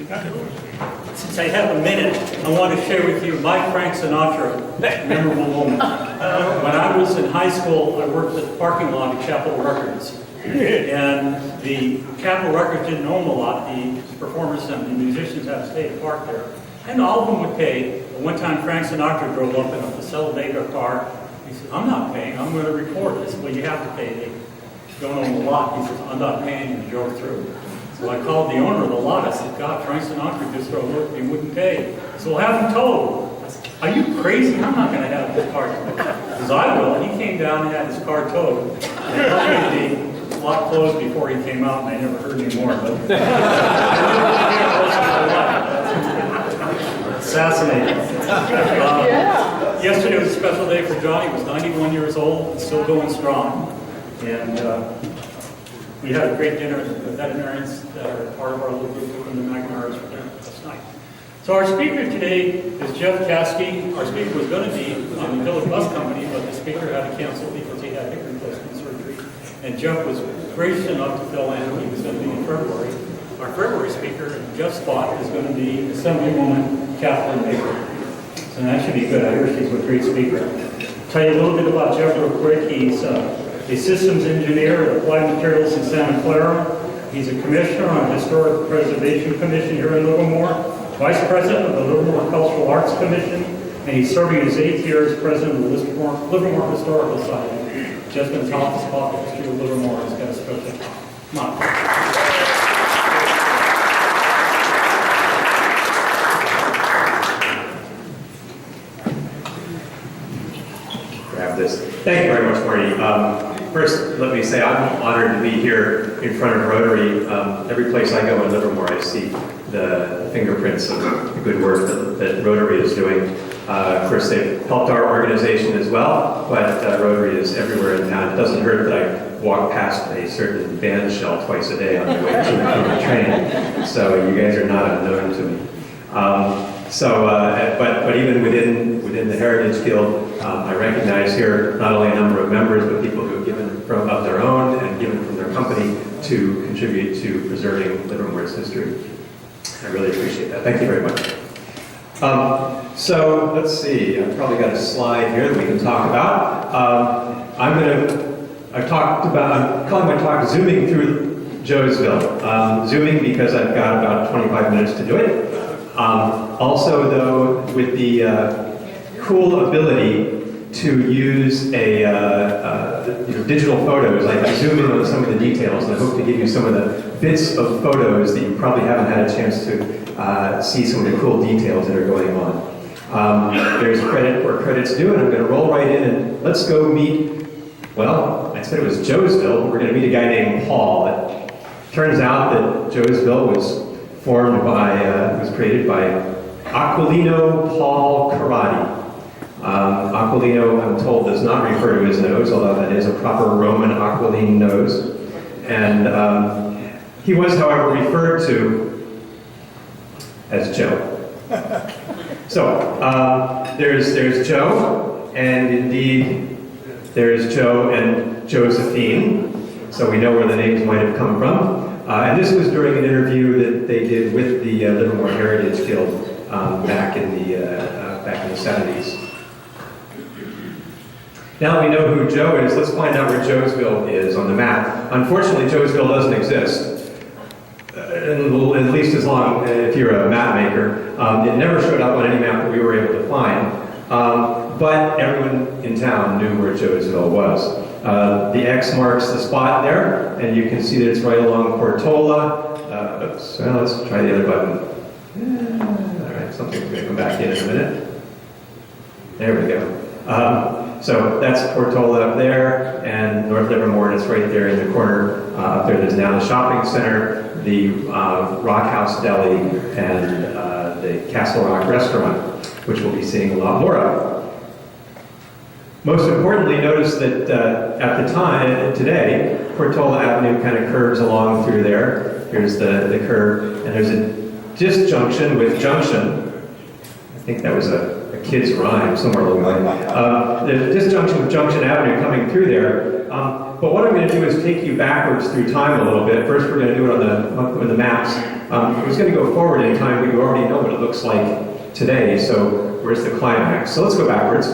Since I have a minute, I want to share with you my Frank Sinatra memorable moment. When I was in high school, I worked at the parking lot at Capitol Records. And the Capitol Records didn't own a lot. The performers and the musicians had to stay at park there. And all of them would pay. But one time Frank Sinatra drove up in a Paseo Vega car. He said, "I'm not paying, I'm going to record." I said, "Well, you have to pay. They don't own the lot." He says, "I'm not paying," and he drove through. So I called the owner of the lot. I said, "God, Frank Sinatra just drove up, he wouldn't pay." So we'll have him towed. I said, "Are you crazy? I'm not going to have this car towed." He says, "I will." And he came down and had his car towed. And the lot closed before he came out, and I never heard any more. But fascinating. Yesterday was a special day for Johnny. He was 91 years old and still going strong. And we had a great dinner with the veterinarians that are part of our little group from the McNamara's for dinner last night. So our speaker today is Jeff Kaskey. Our speaker was going to be on the Village Bus Company, but the speaker had to cancel because he had hip replacement surgery. And Jeff was gracious enough to fill in. He was going to be in February. Our February speaker, Jeff's spot, is going to be Assemblywoman Kathleen Baker. So that should be good. I hear she's a great speaker. I'll tell you a little bit about Jeff real quick. He's a systems engineer at Applied Materials in Santa Clara. He's a commissioner on the Historic Preservation Commission here in Livermore, vice president of the Livermore Cultural Arts Commission, and he's serving his 8th year as president of the Livermore Historical Society. Jeff's going to tell us about the history of Livermore. He's got a special talk. Come on. Thank you very much, Marty. First, let me say I'm honored to be here in front of Rotary. Every place I go in Livermore, I see the fingerprints of the good work that Rotary is doing. Of course, they've helped our organization as well, but Rotary is everywhere in town. It doesn't hurt that I walk past a certain band shell twice a day on the way to the train, so you guys are not unknown to me. But even within the Heritage Guild, I recognize here not only a number of members, but people who have given of their own and given from their company to contribute to preserving Livermore's history. I really appreciate that. Thank you very much. So let's see. I've probably got a slide here that we can talk about. I'm calling my talk "Zooming Through Joesville." Zooming because I've got about 25 minutes to do it. Also, though, with the cool ability to use digital photos, I can zoom in on some of the details, and I hope to give you some of the bits of photos that you probably haven't had a chance to see some of the cool details that are going on. There's credit where credit's due, and I'm going to roll right in and let's go meet, well, I said it was Joesville, but we're going to meet a guy named Paul. It turns out that Joesville was created by Aquilino Paul Carati. Aquilino, I'm told, does not refer to his nose, although that is a proper Roman Aquiline nose. And he was, however, referred to as Joe. So there's Joe, and indeed there's Joe and Josephine. So we know where the names might have come from. And this was during an interview that they did with the Livermore Heritage Guild back in the 70s. Now that we know who Joe is, let's find out where Joesville is on the map. Unfortunately, Joesville doesn't exist, at least as long if you're a map maker. It never showed up on any map that we were able to find, but everyone in town knew where Joesville was. The X marks the spot there, and you can see that it's right along Portola. Well, let's try the other button. All right, something's going to come back in a minute. There we go. So that's Portola up there, and North Livermore, and it's right there in the corner. Up there, there's now the shopping center, the Rock House Deli, and the Castle Rock Restaurant, which we'll be seeing a lot more of. Most importantly, notice that at the time, today, Portola Avenue kind of curves along through there. Here's the curve, and there's a disjunction with Junction. I think that was a kid's rhyme somewhere along the line. The disjunction with Junction Avenue coming through there. But what I'm going to do is take you backwards through time a little bit. First, we're going to do it on the maps. I was going to go forward in time, but you already know what it looks like today. So where's the climax? So let's go backwards.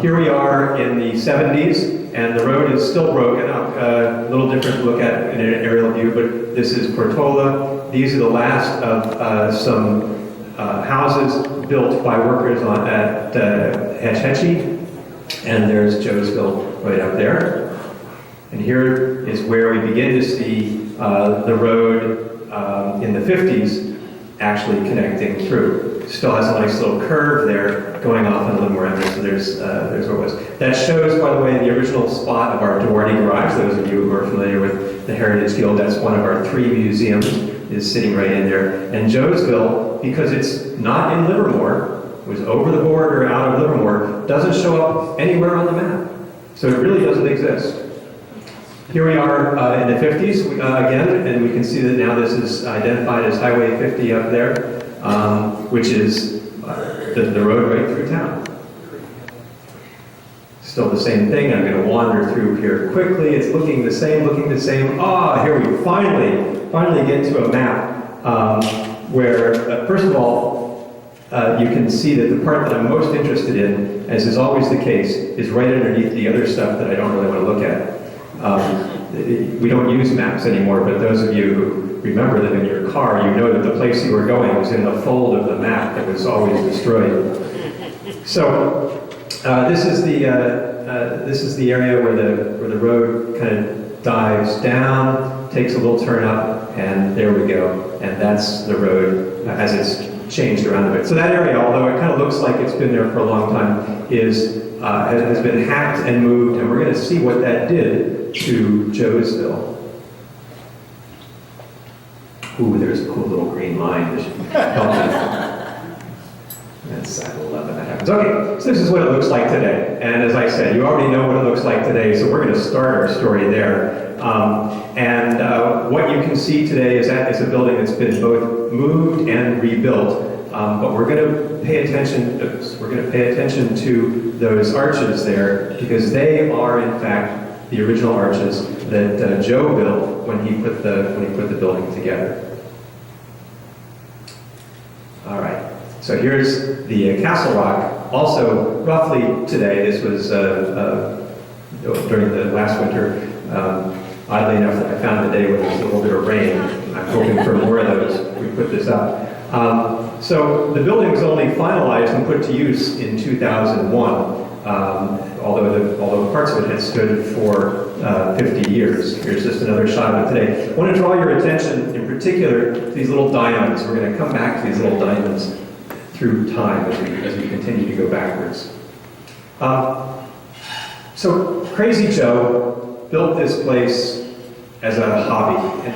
Here we are in the 70s, and the road is still broken up. A little different to look at in an aerial view, but this is Portola. These are the last of some houses built by workers at Hetchy. And there's Joesville right up there. And here is where we begin to see the road in the 50s actually connecting through. Still has a nice little curve there going off in Livermore Avenue, so there's where it was. That shows, by the way, the original spot of our Duarte garage. Those of you who are familiar with the Heritage Guild, that's one of our 3 museums, is sitting right in there. And Joesville, because it's not in Livermore, was over the border or out of Livermore, doesn't show up anywhere on the map. So it really doesn't exist. Here we are in the 50s again, and we can see that now this is identified as Highway 50 up there, which is the road right through town. Still the same thing. I'm going to wander through here quickly. It's looking the same. Here we finally get to a map where, first of all, you can see that the part that I'm most interested in, as is always the case, is right underneath the other stuff that I don't really want to look at. We don't use maps anymore, but those of you who remember them in your car, you know that the place you were going was in the fold of the map that was always destroyed. So this is the area where the road kind of dives down, takes a little turn up, and there we go. And that's the road as it's changed around a bit. So that area, although it kind of looks like it's been there for a long time, has been hacked and moved, and we're going to see what that did to Joesville. Ooh, there's a cool little green line that should help you. That's I love when that happens. Okay, so this is what it looks like today. And as I said, you already know what it looks like today, so we're going to start our story there. What you can see today is that it's a building that's been both moved and rebuilt. But we're going to pay attention. We're going to pay attention to those arches there because they are, in fact, the original arches that Joe built when he put the building together. All right. So here's the Castle Rock. Also, roughly today. This was during the last winter. Oddly enough, I found the day when there was a little bit of rain. I'm hoping for more of those. We put this up. So the building was only finalized and put to use in 2001, although parts of it had stood for 50 years. Here's just another shot of it today. I want to draw your attention in particular to these little diamonds. We're going to come back to these little diamonds through time as we continue to go backwards. So Crazy Joe built this place as a hobby. And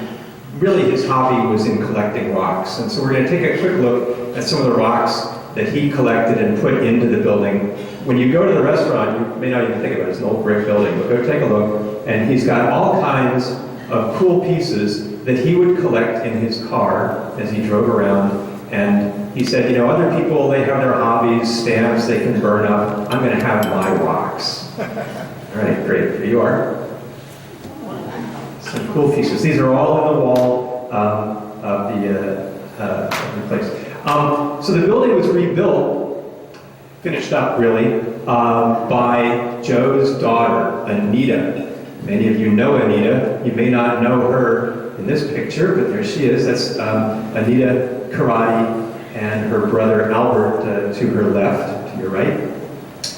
really, his hobby was in collecting rocks. And so we're going to take a quick look at some of the rocks that he collected and put into the building. When you go to the restaurant, you may not even think about it. It's an old brick building, but go take a look. And he's got all kinds of cool pieces that he would collect in his car as he drove around. And he said, other people, they have their hobbies, stamps they can burn up. I'm going to have my rocks. All right, great. Here you are. Some cool pieces. These are all in the wall of the place. So the building was rebuilt, finished up really, by Joe's daughter, Anita. Many of you know Anita. You may not know her in this picture, but there she is. That's Anita Karate and her brother Albert to her left, to your right.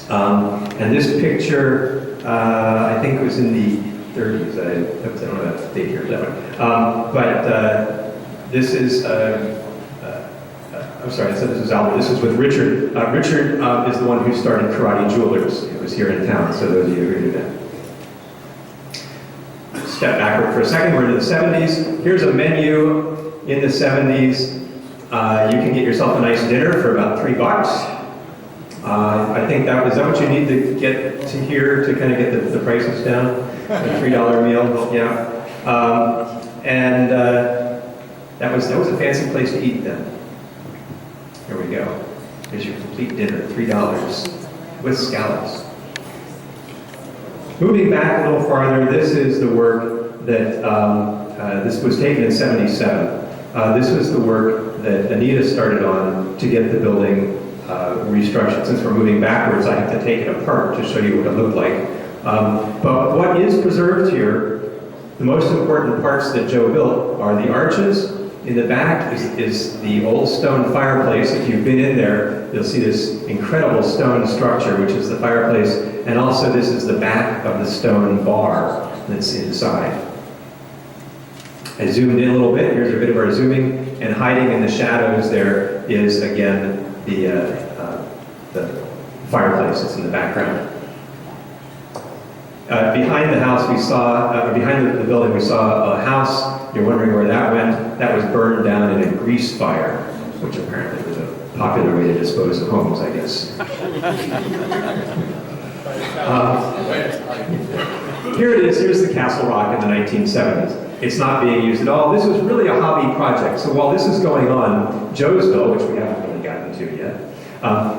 And this picture, I think, was in the 30s. I don't know that date here, that one. But this is, I'm sorry, I said this is Albert. This is with Richard. Richard is the one who started Karate Jewelers. It was here in town, so those of you who knew that. Step backward for a second. We're into the 70s. Here's a menu in the 70s. You can get yourself a nice dinner for about $3. I think is that what you need to get to here to kind of get the prices down? A $3 meal, yeah. That was a fancy place to eat then. Here we go. Here's your complete dinner, $3 with scallops. Moving back a little farther, this is the work that, this was taken in '77. This was the work that Anita started on to get the building restructured. Since we're moving backwards, I have to take it apart to show you what it looked like. But what is preserved here, the most important parts that Joe built are the arches. In the back is the old stone fireplace. If you've been in there, you'll see this incredible stone structure, which is the fireplace. And also this is the back of the stone bar that's inside. I zoomed in a little bit. Here's a bit of our zooming. And hiding in the shadows there is, again, the fireplace that's in the background. Behind the house we saw, behind the building we saw a house. You're wondering where that went. That was burned down in a grease fire, which apparently was a popular way to dispose of homes, I guess. Here it is. Here's the Castle Rock in the 1970s. It's not being used at all. This was really a hobby project. So while this is going on, Joesville, which we haven't really gotten to yet,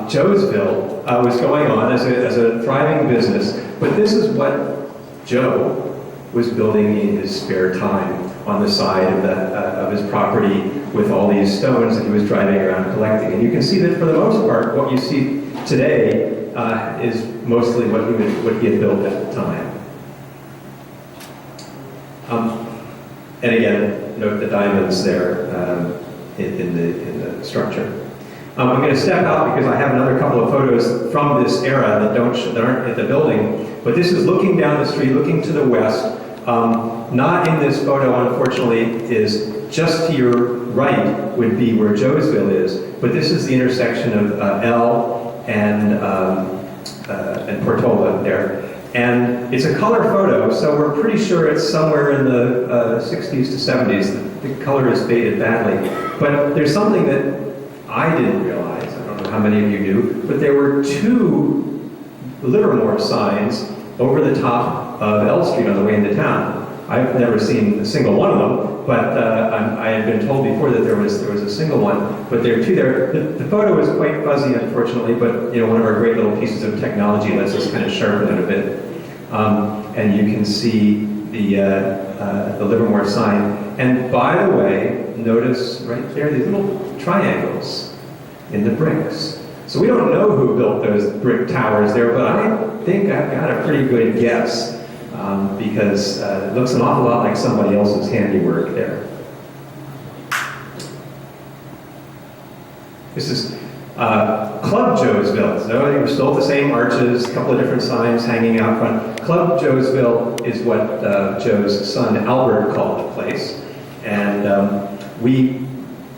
Joesville was going on as a thriving business, but this is what Joe was building in his spare time on the side of his property with all these stones that he was driving around collecting. And you can see that for the most part, what you see today is mostly what he had built at the time. And again, note the diamonds there in the structure. I'm going to step out because I have another couple of photos from this era that aren't at the building. But this is looking down the street, looking to the west. Not in this photo, unfortunately, is just to your right would be where Joesville is. But this is the intersection of L and Portola there. And it's a color photo, so we're pretty sure it's somewhere in the 60s to 70s. The color is faded badly. But there's something that I didn't realize, I don't know how many of you knew, but there were 2 Livermore signs over the top of L Street on the way into town. I've never seen a single one of them, but I had been told before that there was a single one, but there are 2 there. The photo is quite fuzzy, unfortunately, but one of our great little pieces of technology lets us kind of sharpen it a bit. And you can see the Livermore sign. And by the way, notice right there these little triangles in the bricks. So we don't know who built those brick towers there, but I think I've got a pretty good guess because it looks an awful lot like somebody else's handiwork there. This is Club Joesville. So they were still the same arches, a couple of different signs hanging out front. Club Joesville is what Joe's son Albert called the place. And we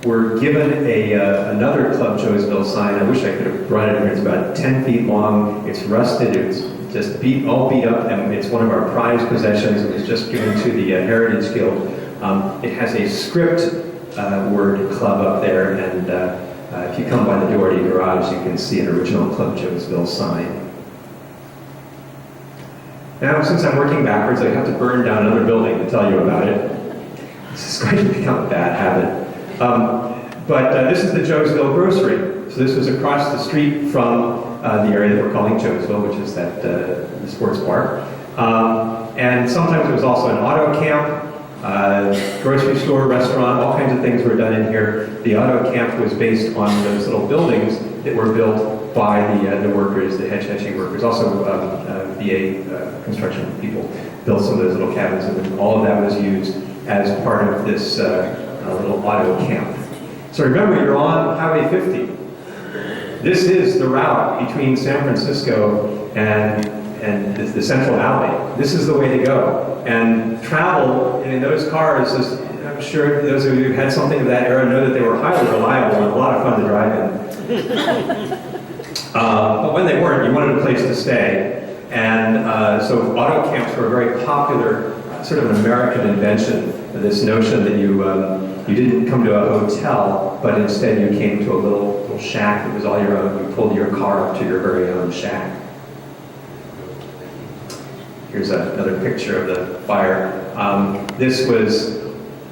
were given another Club Joesville sign. I wish I could have brought it here. It's about 10 feet long. It's rusted. It's just all beat up, and it's one of our prized possessions. It was just given to the Heritage Guild. It has a script word club up there, and if you come by the Doherty Garage, you can see an original Club Joesville sign. Now, since I'm working backwards, I have to burn down another building to tell you about it. This is going to become a bad habit. But this is the Joesville Grocery. So this was across the street from the area that we're calling Joesville, which is that the sports bar. And sometimes it was also an auto camp, grocery store, restaurant, all kinds of things were done in here. The auto camp was based on those little buildings that were built by the workers, the hedging workers. Also, VA construction people built some of those little cabins, and all of that was used as part of this little auto camp. So remember, you're on Highway 50. This is the route between San Francisco and the Central Valley. This is the way to go. And travel in those cars, I'm sure those of you who had something of that era know that they were highly reliable and a lot of fun to drive in. But when they weren't, you wanted a place to stay. And so auto camps were a very popular, sort of an American invention, this notion that you didn't come to a hotel, but instead you came to a little shack that was all your own. You pulled your car up to your very own shack. Here's another picture of the fire. This was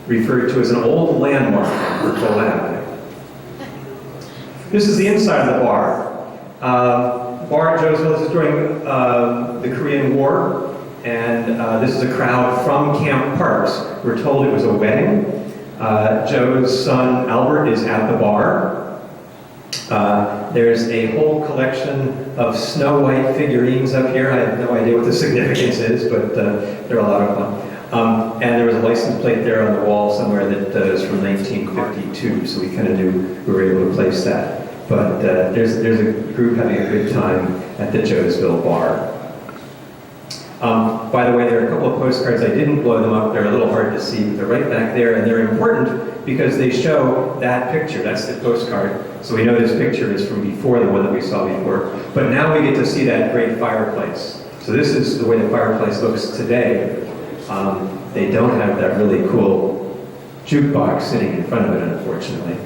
referred to as an old landmark on Portola Avenue. This is the inside of the bar. Bar at Joesville, this is during the Korean War. and this is a crowd from Camp Parks. We're told it was a wedding. Joe's son Albert is at the bar. There's a whole collection of Snow White figurines up here. I have no idea what the significance is, but they're a lot of fun. And there was a license plate there on the wall somewhere that is from 1952, so we kind of knew we were able to place that. But there's a group having a good time at the Joesville bar. By the way, there are a couple of postcards. I didn't blow them up. They're a little hard to see, but they're right back there, and they're important because they show that picture. That's the postcard. So we know this picture is from before the one that we saw before. But now we get to see that great fireplace. So this is the way the fireplace looks today. They don't have that really cool jukebox sitting in front of it, unfortunately.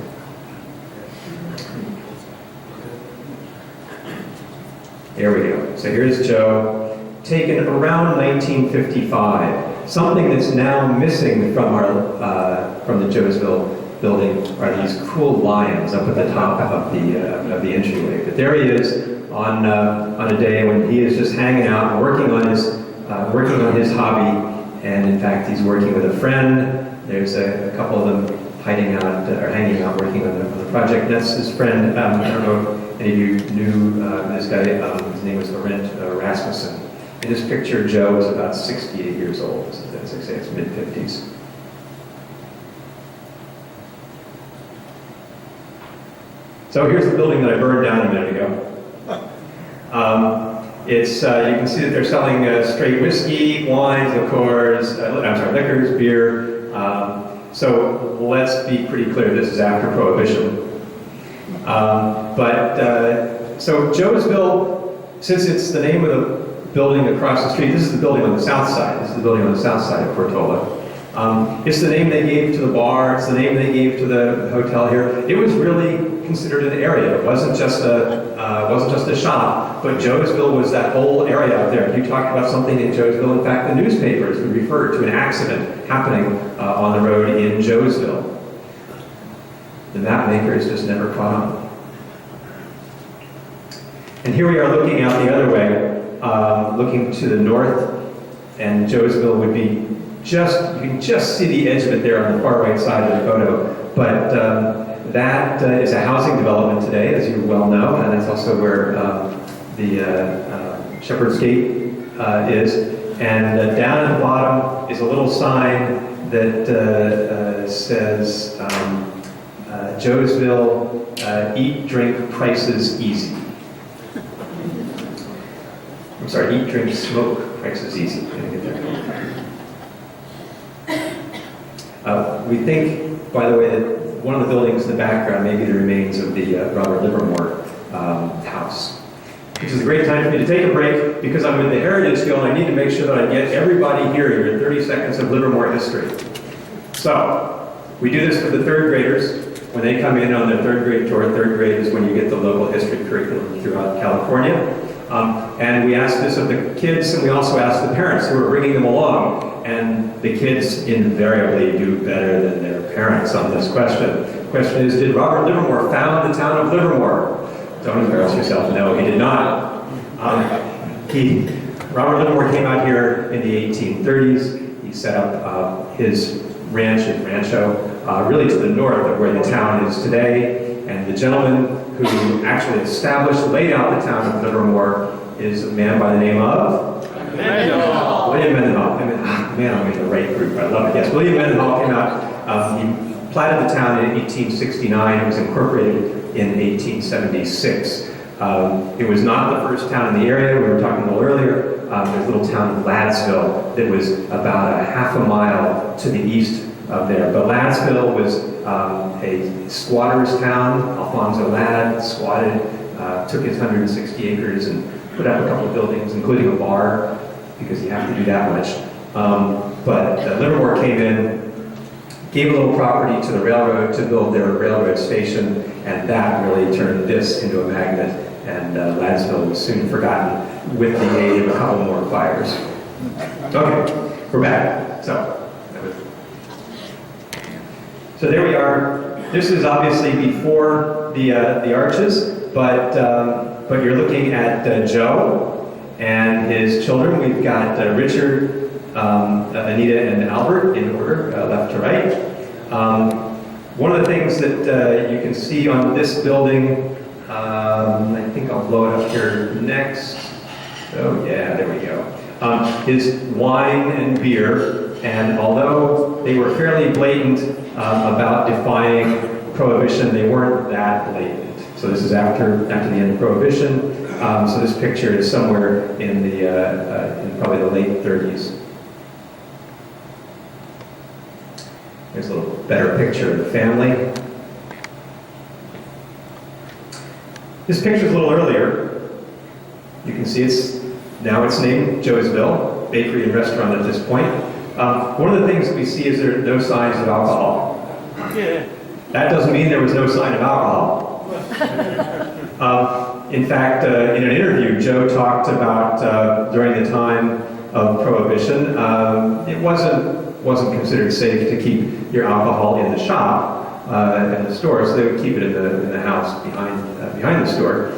There we go. So here's Joe, taken around 1955. Something that's now missing from the Joesville building are these cool lions up at the top of the entryway. But there he is on a day when he is just hanging out and working on his hobby. And in fact, he's working with a friend. There's a couple of them hanging out, working on the project. That's his friend. I don't know if any of you knew this guy. His name was Laurent Rasmussen. In this picture, Joe is about 68 years old. As I say, it's mid-50s. So here's the building that I burned down a minute ago. You can see that they're selling straight whiskey, wines, liqueurs, beer. So let's be pretty clear, this is after Prohibition. So Joesville, since it's the name of the building across the street, this is the building on the south side. This is the building on the south side of Portola. It's the name they gave to the bar. It's the name they gave to the hotel here. It was really considered an area. It wasn't just a shop, but Joesville was that whole area out there. If you talked about something in Joesville, in fact, the newspapers would refer to an accident happening on the road in Joesville. The map makers just never caught on. And here we are looking out the other way, looking to the north, and Joesville would be you can just see the edge of it there on the far right side of the photo. But that is a housing development today, as you well know, and that's also where the Shepherd's Gate is. And down at the bottom is a little sign that says, Joesville, eat, drink, prices easy. I'm sorry, eat, drink, smoke, prices easy. We think, by the way, that one of the buildings in the background may be the remains of the Robert Livermore house. Which is a great time for me to take a break because I'm with the Heritage Guild and I need to make sure that I get everybody here in 30 seconds of Livermore history. So, we do this for the third graders. When they come in on their third grade tour, third grade is when you get the local history curriculum throughout California. And we ask this of the kids, and we also ask the parents who are bringing them along. And the kids invariably do better than their parents on this question. The question is, did Robert Livermore found the town of Livermore? Don't embarrass yourself. No, he did not. Robert Livermore came out here in the 1830s. He set up his rancho, really to the north of where the town is today. And the gentleman who actually laid out the town of Livermore is a man by the name of? William Mendenhall. Man, I'm in the right group. I love it. Yes, William Mendenhall came out. He platted the town in 1869. It was incorporated in 1876. It was not the first town in the area. We were talking a little earlier. There's a little town of Ladsville that was about a half a mile to the east of there. But Ladsville was a squatter's town. Alfonso Ladd squatted, took his 160 acres and put up a couple of buildings, including a bar, because you have to do that much. But Livermore came in, gave a little property to the railroad to build their railroad station, and that really turned this into a magnet, and Ladsville was soon forgotten with the aid of a couple more fires. Okay, we're back. So there we are. This is obviously before the arches, but you're looking at Joe, And his children, we've got Richard, Anita, and Albert in order, left to right. One of the things that you can see on this building, I think I'll blow it up here next. Oh yeah, there we go. Is wine and beer, and although they were fairly blatant about defying Prohibition, they weren't that blatant. So this is after the end of Prohibition. So this picture is somewhere in in probably the late 30s. Here's a little better picture of the family. This picture is a little earlier. You can see it's named Joesville, bakery and restaurant at this point. One of the things that we see is there are no signs of alcohol. Yeah. That doesn't mean there was no sign of alcohol. In fact, in an interview, Joe talked about during the time of Prohibition, it wasn't considered safe to keep your alcohol in the shop, in the store, so they would keep it in the house behind the store,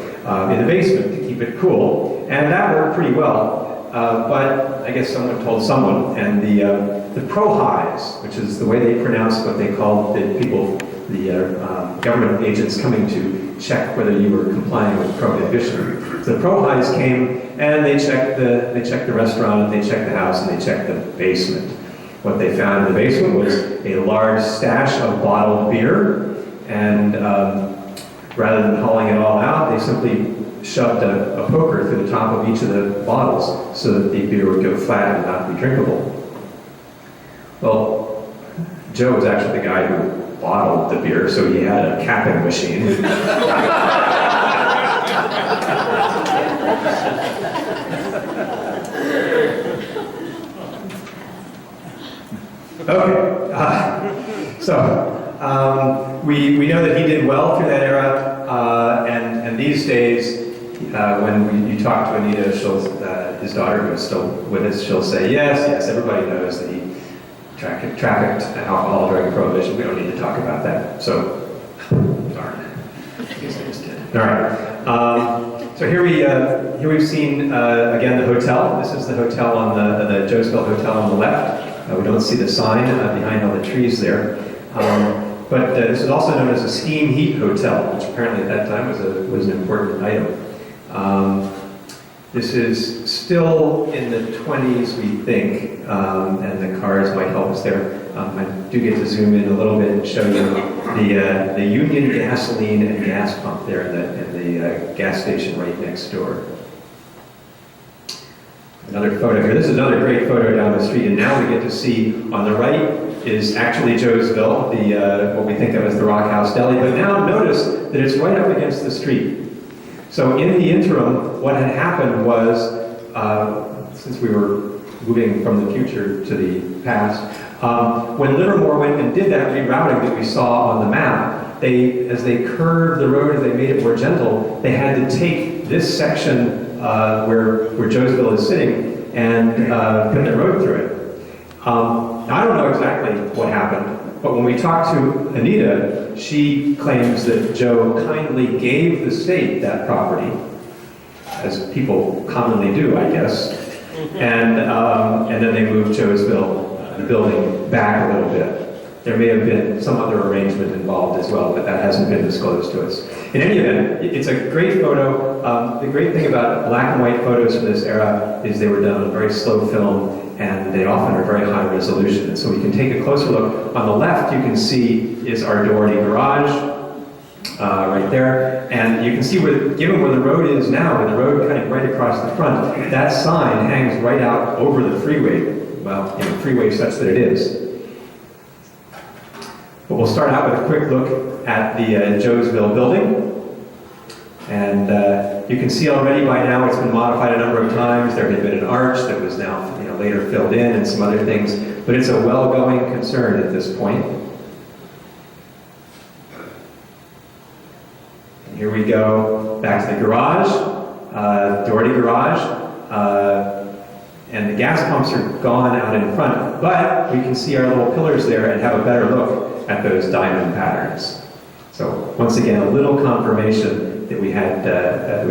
in the basement to keep it cool, and that worked pretty well. But I guess someone told someone, and the pro-highs, which is the way they pronounced what they called the people, the government agents coming to check whether you were complying with Prohibition. So the pro-highs came and they checked the restaurant, they checked the house, and they checked the basement. What they found in the basement was a large stash of bottled beer, and rather than hauling it all out, they simply shoved a poker through the top of each of the bottles so that the beer would go flat and not be drinkable. Well, Joe was actually the guy who bottled the beer, so he had a capping machine. Okay, so we know that he did well through that era, and these days, when you talk to Anita, his daughter, who is still with us, she'll say, yes, everybody knows that he trafficked alcohol during Prohibition. We don't need to talk about that. So, darn. I guess I just did. All right. So here we've seen again the hotel. This is the hotel on the Joesville Hotel on the left. We don't see the sign behind all the trees there. But this is also known as a steam heat hotel, which apparently at that time was an important item. This is still in the 20s, we think, and the cars might help us there. I do get to zoom in a little bit and show you the Union gasoline and gas pump there in the gas station right next door. Another photo here. This is another great photo down the street, and now we get to see on the right is actually Joesville, what we think of as the Rock House Deli, but now notice that it's right up against the street. So in the interim, what had happened was, since we were moving from the future to the past, when Livermore went and did that rerouting that we saw on the map, as they curved the road, as they made it more gentle, they had to take this section where Joesville is sitting and put the road through it. I don't know exactly what happened, but when we talked to Anita, she claims that Joe kindly gave the state that property, as people commonly do, I guess, and then they moved Joesville, the building, back a little bit. There may have been some other arrangement involved as well, but that hasn't been disclosed to us. In any event, it's a great photo. The great thing about black and white photos from this era is they were done on very slow film, and they often are very high resolution. And so we can take a closer look. On the left, you can see is our Doherty garage, right there. And you can see, given where the road is now, with the road kind of right across the front, that sign hangs right out over the freeway. Well, freeway such that it is. But we'll start out with a quick look at the Joesville building. And you can see already by now it's been modified a number of times. There had been an arch that was now later filled in and some other things. But it's a well-going concern at this point. And here we go back to the garage, Doherty garage. And the gas pumps are gone out in front. But we can see our little pillars there and have a better look at those diamond patterns. So once again, a little confirmation that we had back.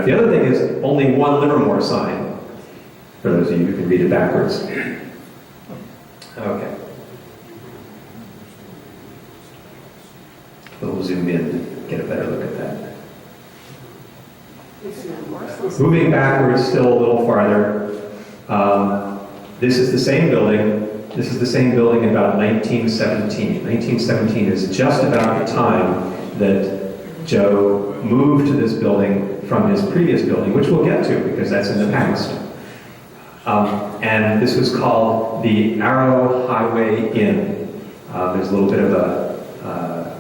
The other thing is only one Livermore sign, for those of you who can read it backwards. Okay. We'll zoom in to get a better look at that. Moving backwards still a little farther, this is the same building. This is the same building in about 1917. 1917 is just about the time that Joe moved to this building from his previous building, which we'll get to because that's in the past. And this was called the Arrow Highway Inn. There's a little bit of a,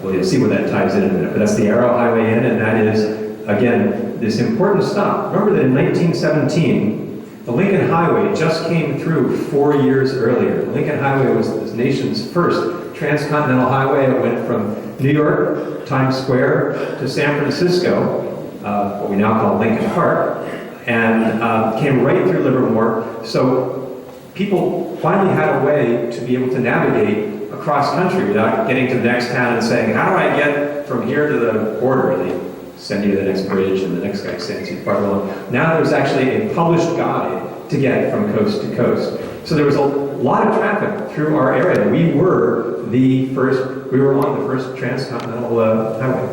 well, you'll see where that ties in a minute, but that's the Arrow Highway Inn, and that is, again, this important stop. Remember that in 1917, the Lincoln Highway just came through 4 years earlier. The Lincoln Highway was the nation's first transcontinental highway. It went from New York, Times Square, to San Francisco, what we now call Lincoln Park, and came right through Livermore. So people finally had a way to be able to navigate across country without getting to the next town and saying, how do I get from here to the border? And they send you to the next bridge, and the next guy sends you farther along. Now there's actually a published guide to get from coast to coast. So there was a lot of traffic through our area. We were on the first transcontinental highway.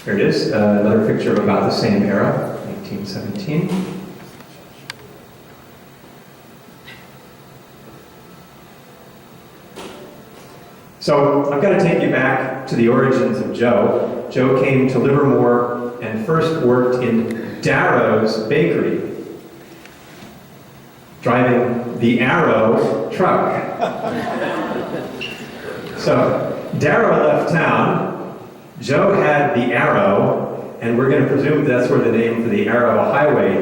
There it is, another picture of about the same era, 1917. So I've got to take you back to the origins of Joe. Joe came to Livermore and first worked in Darrow's Bakery, driving the Arrow truck. So Darrow left town, Joe had the Arrow, and we're going to presume that's where the name for the Arrow Highway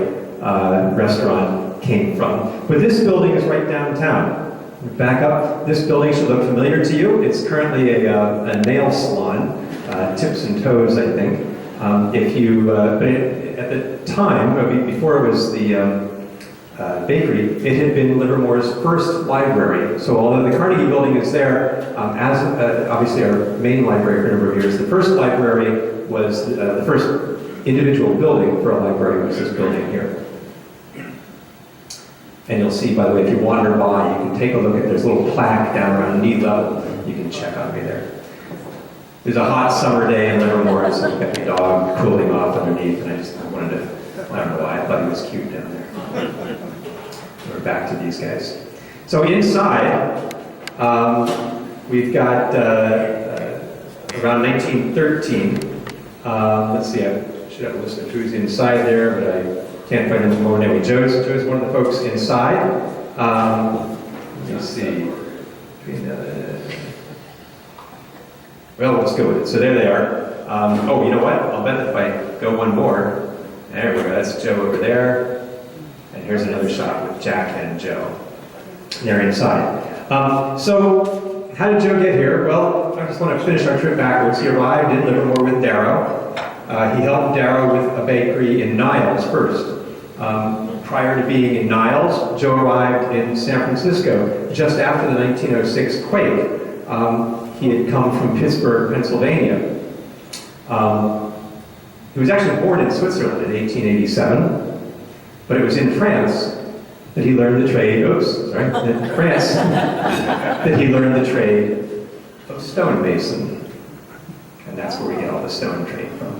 restaurant came from. But this building is right downtown. Back up, this building should look familiar to you. It's currently a nail salon, Tips and Toes, I think. But at the time, before it was the bakery, it had been Livermore's first library. So although the Carnegie Building is there, as obviously our main library for a number of years, the first library was, the first individual building for a library was this building here. And you'll see, by the way, if you wander by, you can take a look at, there's a little plaque down around knee level. You can check on me there. It was a hot summer day in Livermore, so I've got my dog cooling off underneath, and I wanted to, I don't know why, I thought he was cute down there. We're back to these guys. So inside, we've got around 1913. Let's see, I should have a list of who's inside there, but I can't find them at the moment. Anyway, Joe's one of the folks inside. Let me see. Well, let's go with it. So there they are. Oh, you know what? I'll bet if I go one more. There we go. That's Joe over there. And here's another shot with Jack and Joe. They're inside. So how did Joe get here? Well, I just want to finish our trip backwards. He arrived in Livermore with Darrow. He helped Darrow with a bakery in Niles first. Prior to being in Niles, Joe arrived in San Francisco just after the 1906 quake. He had come from Pittsburgh, Pennsylvania. He was actually born in Switzerland in 1887, but it was in France that he learned the trade, in France that he learned the trade of stonemason. And that's where we get all the stone trade from.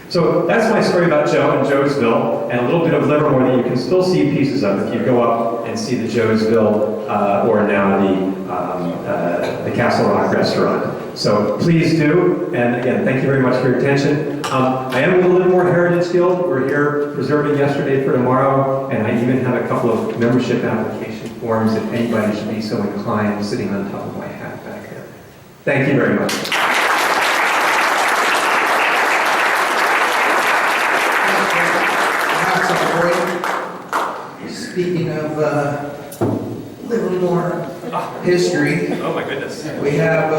So that's my story about Joe and Joesville, and a little bit of Livermore that you can still see pieces of if you go up and see the Joesville, or now the Castle Rock restaurant. So please do, and again, thank you very much for your attention. I am with the Livermore Heritage Guild. We're here preserving yesterday for tomorrow, and I even have a couple of membership application forms if anybody should be so inclined, sitting on top of my hat back there. Thank you very much. Speaking of Livermore history, Oh my goodness. we have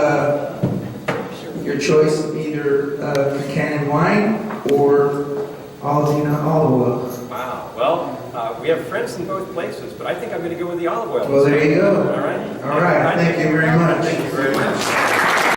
your choice of either Buchanan wine or Aldina olive oil. Wow. Well, we have friends in both places, but I think I'm going to go with the olive oil. Well, there you go. All right. All right. Thank you very much. Thank you very much.